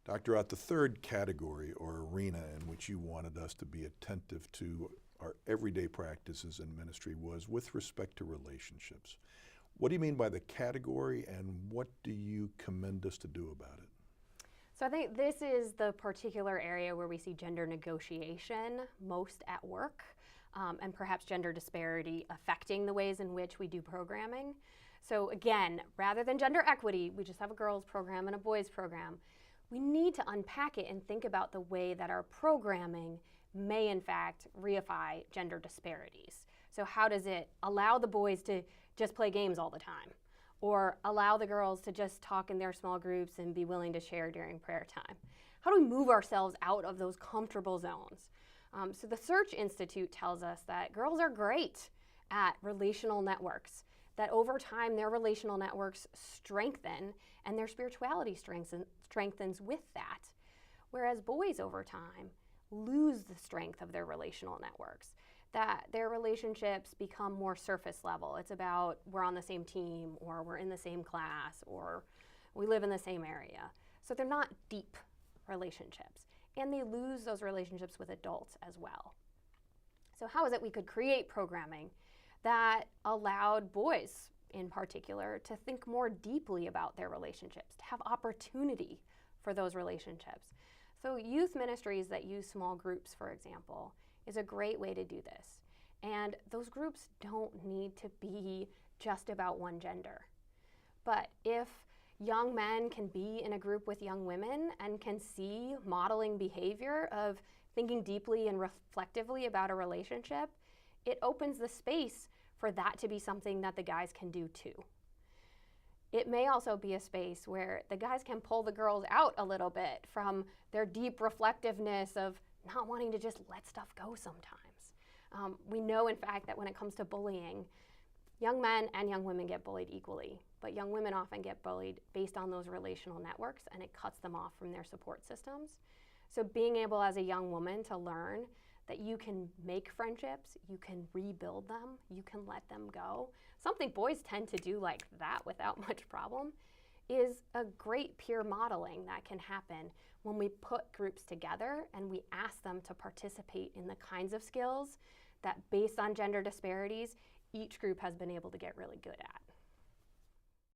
Dr. Ott, the third category or arena in which you wanted us to be attentive to our everyday practices in ministry was with respect to relationships. What do you mean by the category, and what do you commend us to do about it? So I think this is the particular area where we see gender negotiation most at work, and perhaps gender disparity affecting the ways in which we do programming. So again, rather than gender equity, we just have a girls program and a boys program. We need to unpack it and think about the way that our programming may in fact reify gender disparities. So how does it allow the boys to just play games all the time? Or allow the girls to just talk in their small groups and be willing to share during prayer time? How do we move ourselves out of those comfortable zones? So the Search Institute tells us that girls are great at relational networks, that over time their relational networks strengthen and their spirituality strengthens with that. Whereas boys over time lose the strength of their relational networks, that their relationships become more surface level. It's about we're on the same team, or we're in the same class, or we live in the same area. So they're not deep relationships, and they lose those relationships with adults as well. So how is it we could create programming that allowed boys in particular to think more deeply about their relationships, to have opportunity for those relationships? So youth ministries that use small groups, for example, is a great way to do this. And those groups don't need to be just about one gender. But if young men can be in a group with young women and can see modeling behavior of thinking deeply and reflectively about a relationship, it opens the space for that to be something that the guys can do too. It may also be a space where the guys can pull the girls out a little bit from their deep reflectiveness of not wanting to just let stuff go sometimes. We know, in fact, that when it comes to bullying, young men and young women get bullied equally, but young women often get bullied based on those relational networks, and it cuts them off from their support systems. So being able as a young woman to learn that you can make friendships, you can rebuild them, you can let them go, something boys tend to do like that without much problem, is a great peer modeling that can happen when we put groups together and we ask them to participate in the kinds of skills that, based on gender disparities, each group has been able to get really good at.